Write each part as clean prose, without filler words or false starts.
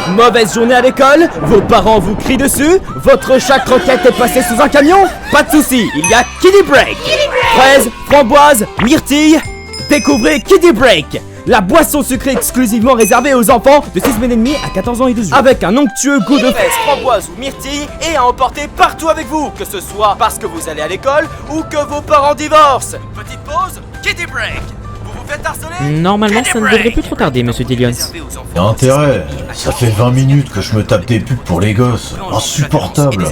Mauvaise journée à l'école, vos parents vous crient dessus, votre chat croquette est passé sous un camion. Pas de soucis, il y a Kiddy Break. Fraises, framboises, myrtilles. Découvrez Kiddy Break, la boisson sucrée exclusivement réservée aux enfants de 6 semaines et demie à 14 ans et 2 jours. Avec un onctueux goût de fraises, framboises ou myrtilles et à emporter partout avec vous, que ce soit parce que vous allez à l'école ou que vos parents divorcent. Une petite pause, Kiddy Break. Vous vous faites harceler? Normalement, ça ne devrait plus trop tarder, monsieur Dillions. Y'a intérêt, ça fait 20 minutes que je me tape des pubs pour les gosses. Insupportable.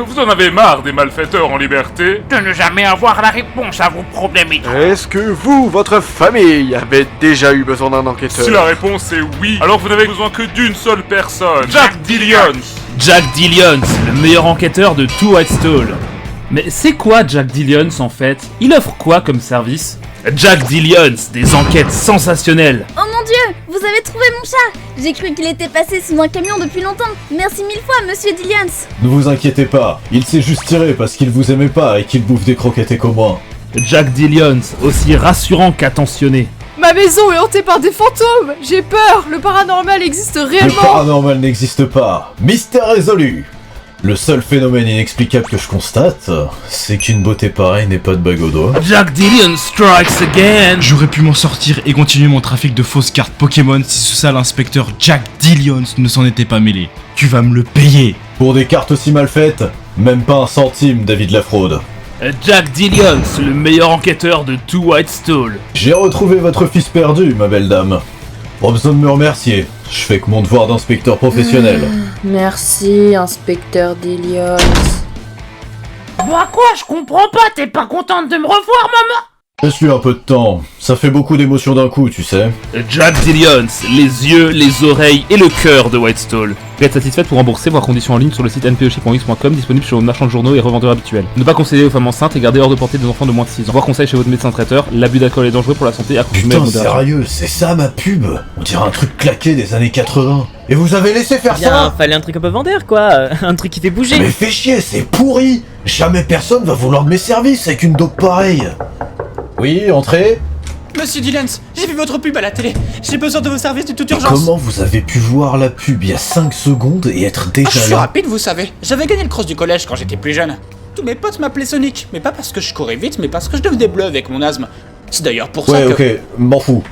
Vous en avez marre des malfaiteurs en liberté? De ne jamais avoir la réponse à vos problèmes étranges. Est-ce que vous, votre famille, avez déjà eu besoin d'un enquêteur? Si la réponse est oui, alors vous n'avez besoin que d'une seule personne, Jack Dillions. Jack Dillions, le meilleur enquêteur de tout Whitestall. Mais c'est quoi Jack Dillions en fait? Il offre quoi comme service? Jack Dillions, des enquêtes sensationnelles. Oh mon Dieu, vous avez trouvé mon chat. J'ai cru qu'il était passé sous un camion depuis longtemps. Merci 1000 fois, monsieur Dillions. Ne vous inquiétez pas, il s'est juste tiré parce qu'il vous aimait pas et qu'il bouffe des croquettes éco-moins. Jack Dillions, aussi rassurant qu'attentionné. Ma maison est hantée par des fantômes. J'ai peur, le paranormal existe Le réellement. paranormal n'existe pas. Mystère résolu. Le seul phénomène inexplicable que je constate, c'est qu'une beauté pareille n'est pas de bague au doigt. Jack Dillions strikes again. J'aurais pu m'en sortir et continuer mon trafic de fausses cartes Pokémon si ce sale inspecteur Jack Dillions ne s'en était pas mêlé. Tu vas me le payer. Pour des cartes aussi mal faites, même pas un centime, David la fraude. Jack Dillions, le meilleur enquêteur de tout Whitestall. J'ai retrouvé votre fils perdu, ma belle dame. Pas besoin de me remercier, je fais que mon devoir d'inspecteur professionnel. Merci, inspecteur Dillions. Bah quoi, je comprends pas, t'es pas contente de me revoir, maman? Laisse-lui un peu de temps, ça fait beaucoup d'émotions d'un coup, tu sais. Jack Dillions, les yeux, les oreilles et le cœur de Whitestall. Vous êtes satisfaite pour rembourser vos conditions en ligne sur le site npoch.x.com, disponible chez vos marchands de journaux et revendeurs habituels. Ne pas concéder aux femmes enceintes et garder hors de portée des enfants de moins de 6 ans. Voir conseil chez votre médecin traiteur, l'abus d'alcool est dangereux pour la santé à consommer Putain, avec modération. sérieux, c'est ça ma pub? On dirait un truc claqué des années 80. Et vous avez laissé faire Bien, ça? fallait un truc un peu vendeur, quoi. Un truc qui fait bouger. Mais fais chier, c'est pourri. Jamais personne va vouloir de mes services avec une dope pareille. Oui, entrez. Monsieur Dillions, j'ai vu votre pub à la télé. J'ai besoin de vos services de toute urgence. Comment vous avez pu voir la pub il y a 5 secondes et être déjà Je suis là? rapide, vous savez. J'avais gagné le cross du collège quand j'étais plus jeune. Tous mes potes m'appelaient Sonic, mais pas parce que je courais vite, mais parce que je devenais bleu avec mon asthme. C'est d'ailleurs pour ça Ouais, que... ok, m'en fous.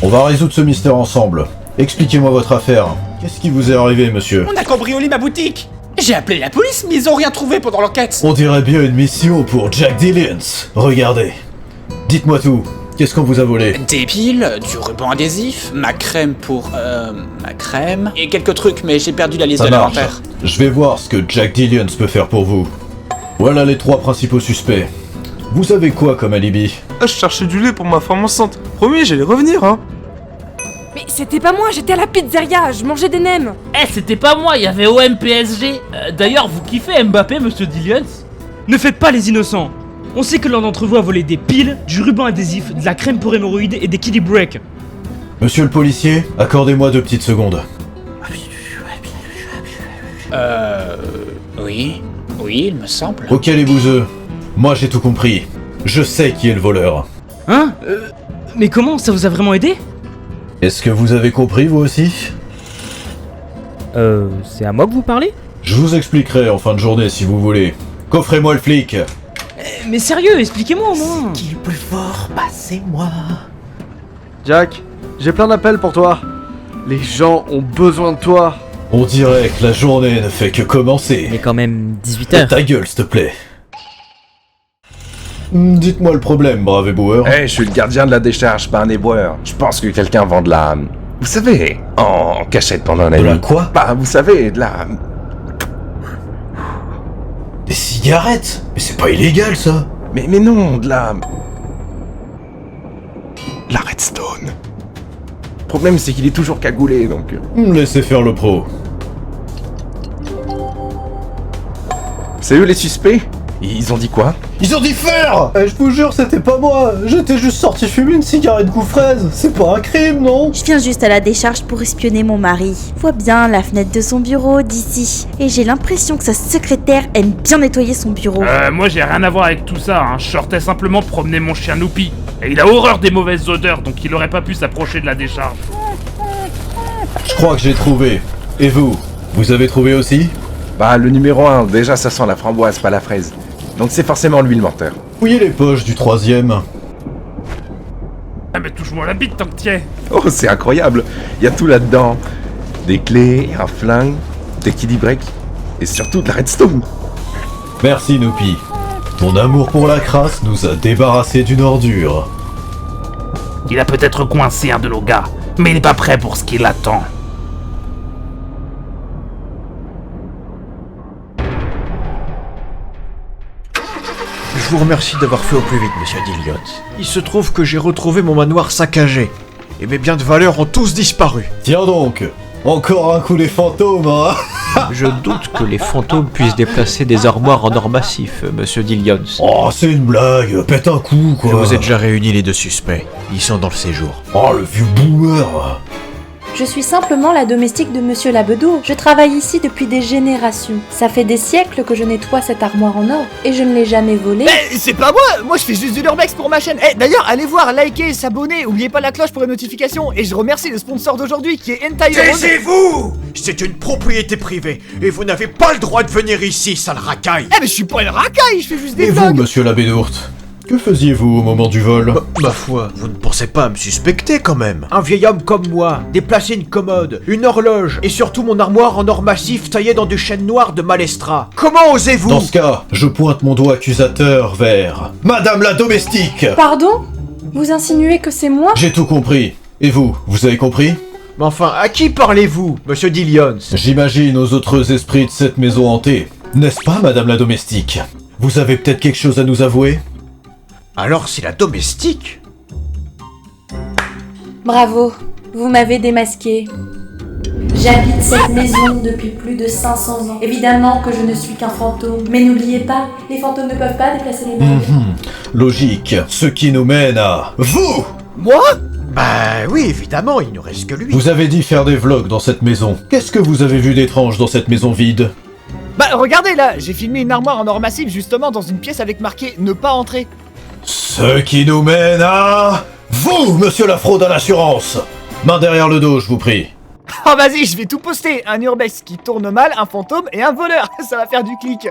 On va résoudre ce mystère ensemble. Expliquez-moi votre affaire. Qu'est-ce qui vous est arrivé, monsieur? On a cambriolé ma boutique. J'ai appelé la police, mais ils ont rien trouvé pendant l'enquête. On dirait bien une mission pour Jack Dillions. Regardez. Dites-moi tout. Qu'est-ce qu'on vous a volé? Des piles, du ruban adhésif, ma crème pour... ma crème... Et quelques trucs, mais j'ai perdu la liste Ça de marche. l'inventaire. Je vais voir ce que Jack Dillions peut faire pour vous. Voilà les 3 principaux suspects. Vous avez quoi comme alibi? Je cherchais du lait pour ma femme enceinte. Promis, j'allais revenir, hein. Mais c'était pas moi, j'étais à la pizzeria, je mangeais des nems. Eh, c'était pas moi, il y avait OM PSG. D'ailleurs, vous kiffez Mbappé, monsieur Dillions? Ne faites pas les innocents. On sait que l'un d'entre vous a volé des piles, du ruban adhésif, de la crème pour hémorroïdes et des Kiddy Break. Monsieur le policier, accordez-moi 2 petites secondes. Oui, il me semble. Ok les bouseux, moi j'ai tout compris. Je sais qui est le voleur. Hein mais comment? Ça vous a vraiment aidé? Est-ce que vous avez compris vous aussi? C'est à moi que vous parlez? Je vous expliquerai en fin de journée si vous voulez. Coffrez-moi le flic. Mais sérieux, expliquez-moi au moins. Qui est le plus fort? Bah c'est moi. Jack, j'ai plein d'appels pour toi. Les gens ont besoin de toi. On dirait que la journée ne fait que commencer. Il est quand même 18h. Ta gueule s'il te plaît. Dites-moi le problème, brave éboueur. Je suis le gardien de la décharge, pas un éboueur. Je pense que quelqu'un vend de la... Vous savez, en cachette pendant la nuit. De la quoi? Bah, vous savez, de la... Des cigarettes? Mais c'est pas illégal ça. Mais non, de la... La redstone. Le problème, c'est qu'il est toujours cagoulé, donc... Laissez faire le pro. C'est eux les suspects? Ils ont dit quoi? Ils ont dit faire. Je vous jure, c'était pas moi. J'étais juste sorti fumer une cigarette goût fraise. C'est pas un crime, non? Je viens juste à la décharge pour espionner mon mari. Je vois bien la fenêtre de son bureau d'ici. Et j'ai l'impression que sa secrétaire aime bien nettoyer son bureau. Moi j'ai rien à voir avec tout ça, hein. Je sortais simplement promener mon chien Noupi. Et il a horreur des mauvaises odeurs, donc il aurait pas pu s'approcher de la décharge. Je crois que j'ai trouvé. Et vous? Vous avez trouvé aussi? Bah, le numéro 1, déjà ça sent la framboise, pas la fraise. Donc c'est forcément lui le menteur. Fouillez les poches du troisième. Ah mais touche-moi la bite tant que t'y es. Oh, c'est incroyable. Il y a tout là-dedans. Des clés, un flingue, des kiddie break et surtout de la redstone. Merci Noupi. Ton amour pour la crasse nous a débarrassés d'une ordure. Il a peut-être coincé un de nos gars, mais il n'est pas prêt pour ce qui l'attend. Je vous remercie d'avoir fait au plus vite, monsieur Dilliot. Il se trouve que j'ai retrouvé mon manoir saccagé. Et mes biens de valeur ont tous disparu. Tiens donc, encore un coup des fantômes, hein. Je doute que les fantômes puissent déplacer des armoires en or massif, monsieur Dillions. Oh, c'est une blague, pète un coup, quoi. Je vous ai déjà réuni les deux suspects. Ils sont dans le séjour. Oh, le vieux boomer. Je suis simplement la domestique de Monsieur Labedour. Je travaille ici depuis des générations. Ça fait des siècles que je nettoie cette armoire en or, et je ne l'ai jamais volée. Eh, c'est pas moi je fais juste du l'urbex pour ma chaîne. Eh, d'ailleurs, allez voir, likez, s'abonner, oubliez pas la cloche pour les notifications, et je remercie le sponsor d'aujourd'hui qui est Entire. Taisez-vous! C'est une propriété privée, et vous n'avez pas le droit de venir ici, sale racaille. Eh, mais je suis pas une racaille, je fais juste des Et vlogs. vous, monsieur l'abbé d'Ourte, que faisiez-vous au moment du vol? Ma foi, vous ne pensez pas à me suspecter quand même. Un vieil homme comme moi, déplacer une commode, une horloge, et surtout mon armoire en or massif taillée dans du chêne noir de Malestra. Comment osez-vous? Dans ce cas, je pointe mon doigt accusateur vers Madame la domestique. Pardon? Vous insinuez que c'est moi? J'ai tout compris. Et vous, vous avez compris? Mais enfin, à qui parlez-vous, monsieur Dillions? J'imagine aux autres esprits de cette maison hantée. N'est-ce pas, Madame la domestique? Vous avez peut-être quelque chose à nous avouer? Alors c'est la domestique? Bravo, vous m'avez démasqué. J'habite cette maison depuis plus de 500 ans. Évidemment que je ne suis qu'un fantôme. Mais n'oubliez pas, les fantômes ne peuvent pas déplacer les meubles. Logique. Ce qui nous mène à... Vous! Moi? Bah oui, évidemment, il ne reste que lui. Vous avez dit faire des vlogs dans cette maison. Qu'est-ce que vous avez vu d'étrange dans cette maison vide? Bah regardez là, j'ai filmé une armoire en or massif justement dans une pièce avec marqué ne pas entrer. Ce qui nous mène à... Vous, monsieur la fraude à l'assurance! Main derrière le dos, je vous prie. Oh vas-y, je vais tout poster. Un urbex qui tourne mal, un fantôme et un voleur. Ça va faire du clic.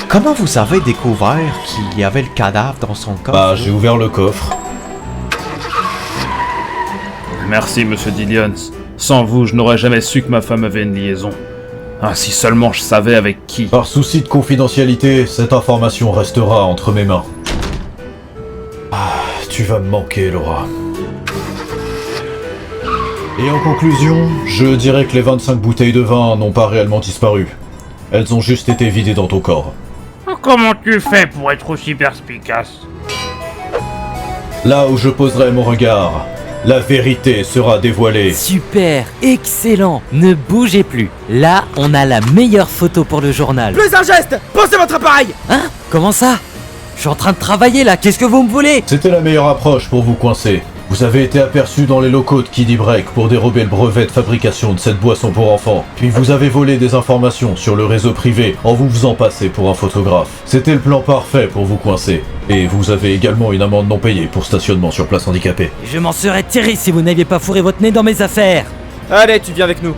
Comment vous avez découvert qu'il y avait le cadavre dans son coffre? Bah, j'ai ouvert le coffre. Merci, monsieur Dillions. Sans vous, je n'aurais jamais su que ma femme avait une liaison. Ah, si seulement je savais avec qui. Par souci de confidentialité, cette information restera entre mes mains. Ah, tu vas me manquer, Laura. Et en conclusion, je dirais que les 25 bouteilles de vin n'ont pas réellement disparu. Elles ont juste été vidées dans ton corps. Comment tu fais pour être aussi perspicace? Là où je poserai mon regard, la vérité sera dévoilée. Super, excellent, ne bougez plus. Là, on a la meilleure photo pour le journal. Plus un geste, posez votre appareil. Hein? Comment ça? Je suis en train de travailler là, qu'est-ce que vous me voulez? C'était la meilleure approche pour vous coincer. Vous avez été aperçu dans les locaux de Kiddie Break pour dérober le brevet de fabrication de cette boisson pour enfants. Puis vous avez volé des informations sur le réseau privé en vous faisant passer pour un photographe. C'était le plan parfait pour vous coincer. Et vous avez également une amende non payée pour stationnement sur place handicapée. Je m'en serais tiré si vous n'aviez pas fourré votre nez dans mes affaires. Allez, tu viens avec nous.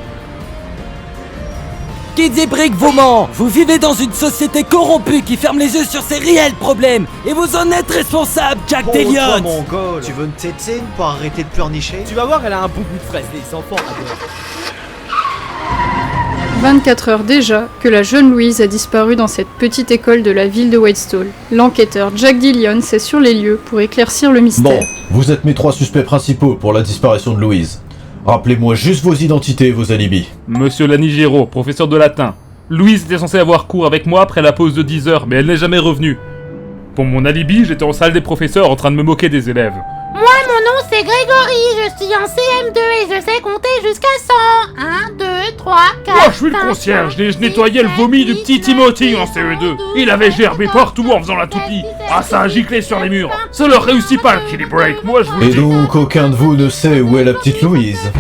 Kiddie Break vous ment. Vous vivez dans une société corrompue qui ferme les yeux sur ses réels problèmes. Et vous en êtes responsable, Jack Dillions. Mongol, tu veux une tétine pour arrêter de pleurnicher? Tu vas voir, elle a un bon goût de fraise, les enfants adorent. 24 heures déjà que la jeune Louise a disparu dans cette petite école de la ville de Whitestone. L'enquêteur Jack Dillions est sur les lieux pour éclaircir le mystère. Bon, vous êtes mes 3 suspects principaux pour la disparition de Louise. Rappelez-moi juste vos identités et vos alibis. Monsieur Lanigero, professeur de latin. Louise était censée avoir cours avec moi après la pause de 10 heures, mais elle n'est jamais revenue. Pour mon alibi, j'étais en salle des professeurs en train de me moquer des élèves. Moi, mon nom c'est Grégory, je suis en CM2 et je sais compter jusqu'à 100. 1, 2, 3, 4. Oh, je suis le concierge, je nettoyais le vomi du petit Timothy en CE2. Il avait gerbé partout en faisant la toupie. Ah, ça a giclé sur les murs. Ça leur réussit pas le Kiddie Break, moi je vous le Et dis. donc aucun de vous ne sait où est la petite Louise?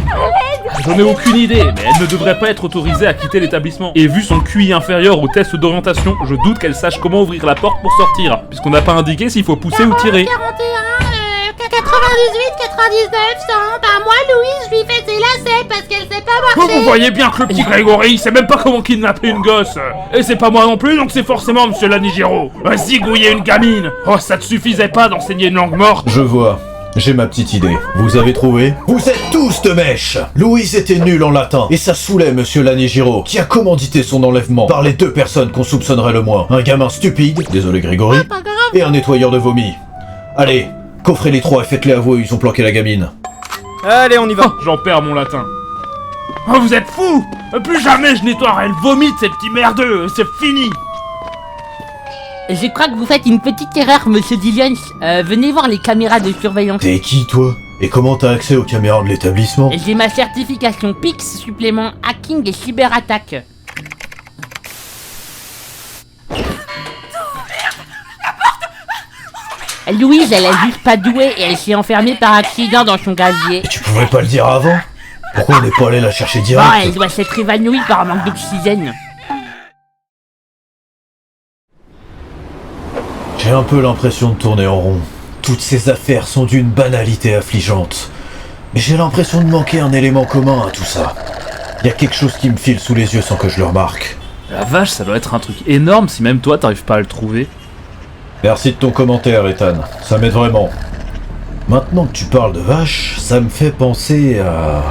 J'en ai aucune idée, mais elle ne devrait pas être autorisée à quitter l'établissement. Et vu son QI inférieur au test d'orientation, je doute qu'elle sache comment ouvrir la porte pour sortir, puisqu'on n'a pas indiqué s'il faut pousser ou tirer. 41, 80. 99, 100. Bah moi, Louise, je lui fais ses lacets parce qu'elle sait pas marcher. Vous voyez bien que le petit Grégory, il sait même pas comment kidnapper une gosse. Et c'est pas moi non plus, donc c'est forcément Monsieur Lanigiro. Zigouiller une gamine. Oh, ça te suffisait pas d'enseigner une langue morte. Je vois. J'ai ma petite idée. Vous avez trouvé? Vous êtes tous de mèche! Louise était nulle en latin, et ça saoulait Monsieur Lanigiro, qui a commandité son enlèvement par les deux personnes qu'on soupçonnerait le moins. Un gamin stupide, désolé Grégory, et un nettoyeur de vomi. Allez, coffrez les trois et faites-les avouer, ils ont planqué la gamine. Allez, on y va. J'en perds mon latin. Oh, vous êtes fous! Plus jamais je nettoierai le vomi de ces petits merdeux, c'est fini! Je crois que vous faites une petite erreur, Monsieur Dillions. Venez voir les caméras de surveillance. T'es qui, toi? Et comment t'as accès aux caméras de l'établissement? J'ai ma certification PIX, supplément hacking et cyberattaque. Louise, elle est juste pas douée et elle s'est enfermée par accident dans son gazier. Tu pouvais pas le dire avant? Pourquoi on n'est pas allé la chercher direct? Oh, elle doit s'être évanouie par un manque d'oxygène. J'ai un peu l'impression de tourner en rond. Toutes ces affaires sont d'une banalité affligeante. Mais j'ai l'impression de manquer un élément commun à tout ça. Y a quelque chose qui me file sous les yeux sans que je le remarque. La vache, ça doit être un truc énorme si même toi t'arrives pas à le trouver. Merci de ton commentaire, Ethan. Ça m'aide vraiment. Maintenant que tu parles de vache, ça me fait penser à...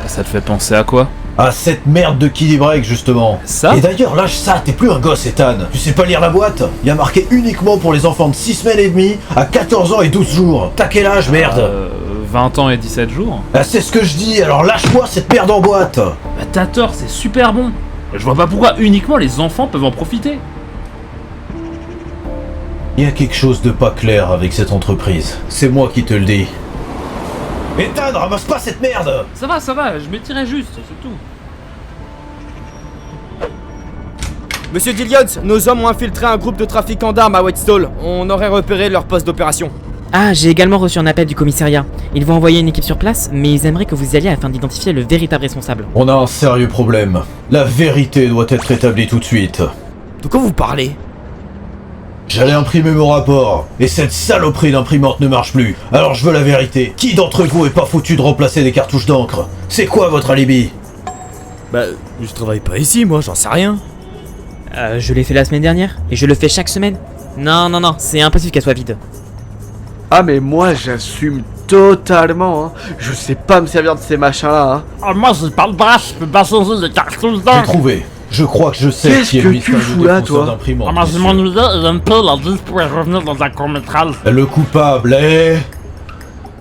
Ça te fait penser à quoi? À cette merde de Kiddy Break, justement. Ça? Et d'ailleurs, lâche ça, t'es plus un gosse, Ethan. Tu sais pas lire la boîte? Y a marqué uniquement pour les enfants de 6 semaines et demie à 14 ans et 12 jours. T'as quel âge, merde? 20 ans et 17 jours. Ah, c'est ce que je dis, alors lâche-moi cette merde en boîte. Bah t'as tort, c'est super bon. Je vois pas pourquoi uniquement les enfants peuvent en profiter. Y a quelque chose de pas clair avec cette entreprise. C'est moi qui te le dis. Ethan, ramasse pas cette merde! Ça va, je m'étirais juste, c'est tout. Monsieur Dillions, nos hommes ont infiltré un groupe de trafiquants d'armes à Whitestall. On aurait repéré leur poste d'opération. Ah, j'ai également reçu un appel du commissariat. Ils vont envoyer une équipe sur place, mais ils aimeraient que vous y alliez afin d'identifier le véritable responsable. On a un sérieux problème. La vérité doit être établie tout de suite. De quoi vous parlez? J'allais imprimer mon rapport, et cette saloperie d'imprimante ne marche plus. Alors je veux la vérité. Qui d'entre vous est pas foutu de remplacer des cartouches d'encre? C'est quoi votre alibi? Bah, je travaille pas ici, moi, j'en sais rien. Je l'ai fait la semaine dernière, et je le fais chaque semaine. Non, c'est impossible qu'elle soit vide. Ah mais moi j'assume totalement, hein. Je sais pas me servir de ces machins-là, hein. Oh, moi j'ai pas le bras, je peux pas changer de cartouche d'encre. J'ai trouvé. Je crois que je sais Qu'est-ce qui est que le tu mystérieux fous là, toi? d'imprimante. Moi je m'ennuyais et un peu la vie pourrait revenir dans un court-métrage. Le coupable est...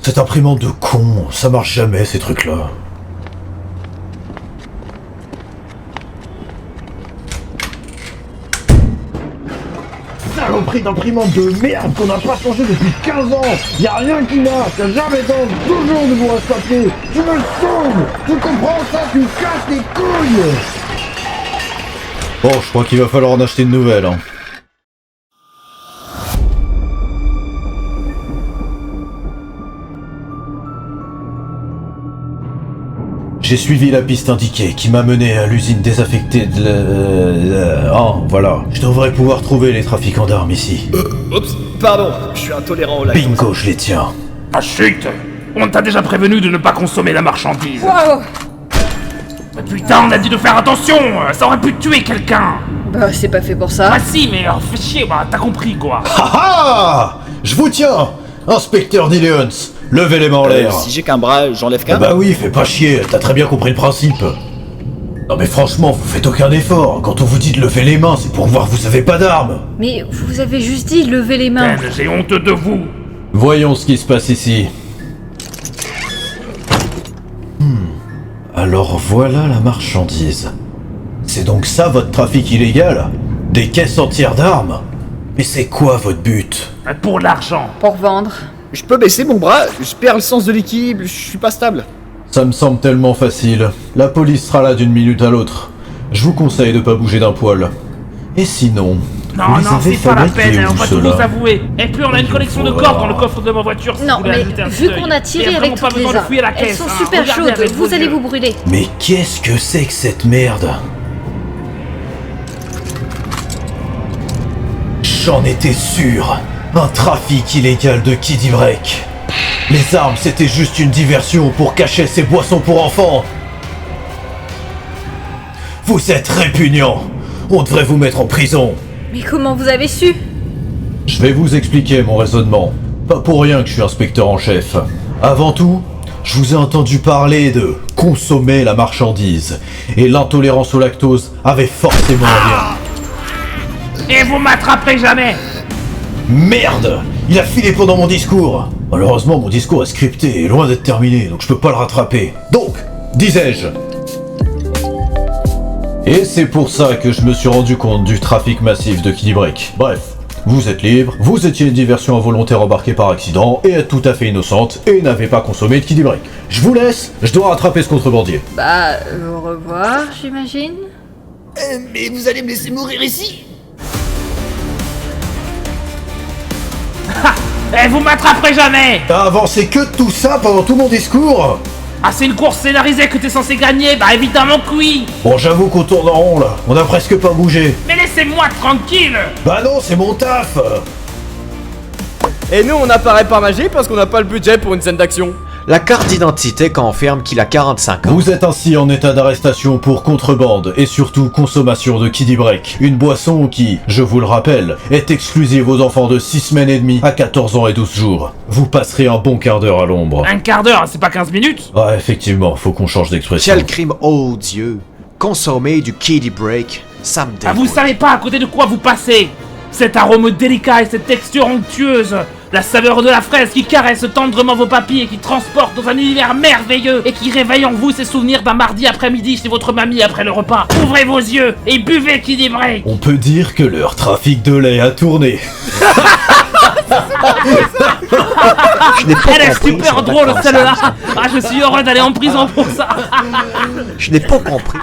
Cette imprimante de con, ça marche jamais ces trucs-là. Saloperie d'imprimante de merde qu'on n'a pas changé depuis 15 ans. Y'a rien qui marche, y'a jamais d'encre, toujours de vous papier. Tu me saoules. Tu comprends ça? Tu me casses les couilles. Bon, je crois qu'il va falloir en acheter une nouvelle, hein. J'ai suivi la piste indiquée qui m'a mené à l'usine désaffectée de voilà. Je devrais pouvoir trouver les trafiquants d'armes ici. Oups, pardon, je suis intolérant au lactose. Bingo, je les tiens. Ah chut! On t'a déjà prévenu de ne pas consommer la marchandise. Wow! Mais putain, on a dit de faire attention! Ça aurait pu tuer quelqu'un! Bah, c'est pas fait pour ça. Ah si, mais fais chier, bah t'as compris quoi! Ha ha! Je vous tiens! Inspecteur Dillions, levez les mains en l'air. Si j'ai qu'un bras, j'enlève qu'un. Bah oui, fais pas chier, t'as très bien compris le principe. Non mais franchement, vous faites aucun effort. Quand on vous dit de lever les mains, c'est pour voir que vous avez pas d'armes. Mais vous avez juste dit lever les mains. Ben, j'ai honte de vous! Voyons ce qui se passe ici. Alors voilà la marchandise. C'est donc ça votre trafic illégal? Des caisses entières d'armes? Mais c'est quoi votre but? Pour l'argent! Pour vendre. Je peux baisser mon bras, je perds le sens de l'équilibre, je suis pas stable. Ça me semble tellement facile. La police sera là d'une minute à l'autre. Je vous conseille de pas bouger d'un poil. Et sinon... Non, vous les avez c'est pas la fabriqués peine, où, on va tout ceux-là? vous avouer. Et puis on a une collection de cordes dans le coffre de ma voiture. Si Non, vous voulez mais ajouter un vu petit qu'on œil. a tiré Il y a avec vraiment pas toutes les besoin de armes, fouiller la elles caisse, sont hein. super Regardez chaudes, avec vos vous allez yeux. vous brûler. Mais qu'est-ce que c'est que cette merde? J'en étais sûr. Un trafic illégal de Kiddy Break. Les armes, c'était juste une diversion pour cacher ces boissons pour enfants. Vous êtes répugnant. On devrait vous mettre en prison. Mais comment vous avez su? Je vais vous expliquer mon raisonnement. Pas pour rien que je suis inspecteur en chef. Avant tout, je vous ai entendu parler de consommer la marchandise. Et l'intolérance au lactose avait forcément un lien. Et vous m'attraperez jamais! Merde! Il a filé pendant mon discours. Malheureusement, mon discours est scripté et loin d'être terminé, donc je peux pas le rattraper. Donc, disais-je. Et c'est pour ça que je me suis rendu compte du trafic massif de Kiddy Break. Bref, vous êtes libre, vous étiez une diversion involontaire embarquée par accident et êtes tout à fait innocente et n'avez pas consommé de Kiddy Break. Je vous laisse, je dois rattraper ce contrebandier. Bah, au revoir, j'imagine. Mais vous allez me laisser mourir ici? Et vous m'attraperez jamais! T'as avancé que tout ça pendant tout mon discours? Ah, c'est une course scénarisée que t'es censé gagner? Bah évidemment que oui! Bon, j'avoue qu'on tourne en rond là, on a presque pas bougé. Mais laissez-moi tranquille! Bah non, c'est mon taf! Et nous, on apparaît par magie parce qu'on n'a pas le budget pour une scène d'action. La carte d'identité confirme qu'il a 45 ans. Vous êtes ainsi en état d'arrestation pour contrebande et surtout consommation de Kiddy Break. Une boisson qui, je vous le rappelle, est exclusive aux enfants de 6 semaines et demie à 14 ans et 12 jours. Vous passerez un bon quart d'heure à l'ombre. Un quart d'heure, c'est pas 15 minutes? Ouais, effectivement, faut qu'on change d'expression. Quel crime odieux. Consommer du Kiddy Break, ça me dégoûte. Ah, vous savez pas à côté de quoi vous passez! Cet arôme délicat et cette texture onctueuse, la saveur de la fraise qui caresse tendrement vos papilles et qui transporte dans un univers merveilleux et qui réveille en vous ces souvenirs d'un mardi après-midi chez votre mamie après le repas. Ouvrez vos yeux et buvez Kiddy Break. On peut dire que leur trafic de lait a tourné. Elle est super drôle celle-là. Ah, je suis heureux d'aller en prison pour ça. Je n'ai pas compris.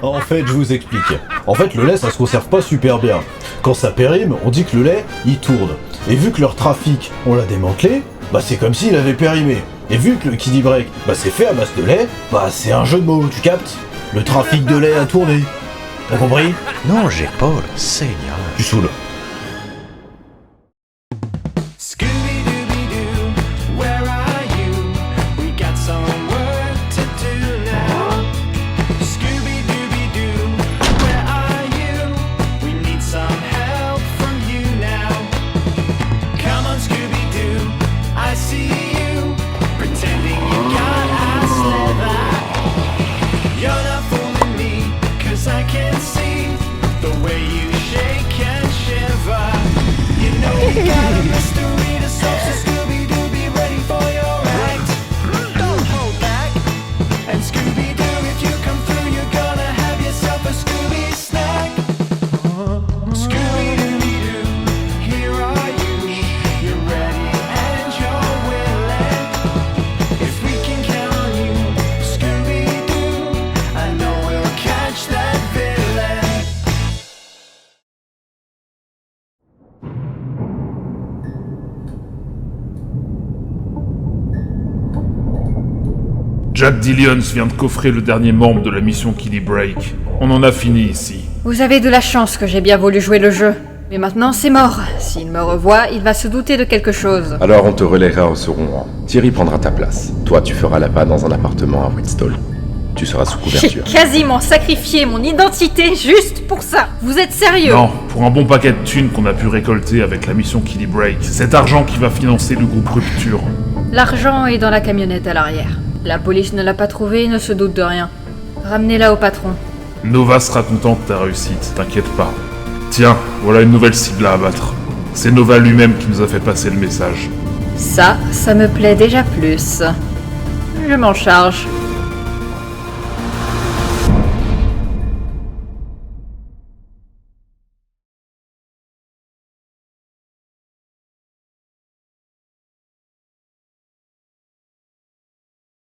En fait, je vous explique. En fait, le lait, ça se conserve pas super bien. Quand ça périme, on dit que le lait, il tourne. Et vu que leur trafic, on l'a démantelé, bah c'est comme s'il avait périmé. Et vu que le Kiddy Break, bah c'est fait à base de lait, bah c'est un jeu de mots, tu captes? Le trafic de lait a tourné. T'as compris? Non, j'ai pas, le Seigneur. Tu saoules. Jack Dillions vient de coffrer le dernier membre de la mission Kiddy Break. On en a fini ici. Vous avez de la chance que j'ai bien voulu jouer le jeu. Mais maintenant c'est mort. S'il me revoit, il va se douter de quelque chose. Alors on te relaiera au second rang. Thierry prendra ta place. Toi, tu feras là-bas dans un appartement à Whitstall. Tu seras sous couverture. J'ai quasiment sacrifié mon identité juste pour ça. Vous êtes sérieux? Non, pour un bon paquet de thunes qu'on a pu récolter avec la mission Kiddy Break. C'est cet argent qui va financer le groupe Rupture. L'argent est dans la camionnette à l'arrière. La police ne l'a pas trouvé et ne se doute de rien. Ramenez-la au patron. Nova sera contente de ta réussite, t'inquiète pas. Tiens, voilà une nouvelle cible à abattre. C'est Nova lui-même qui nous a fait passer le message. Ça me plaît déjà plus. Je m'en charge.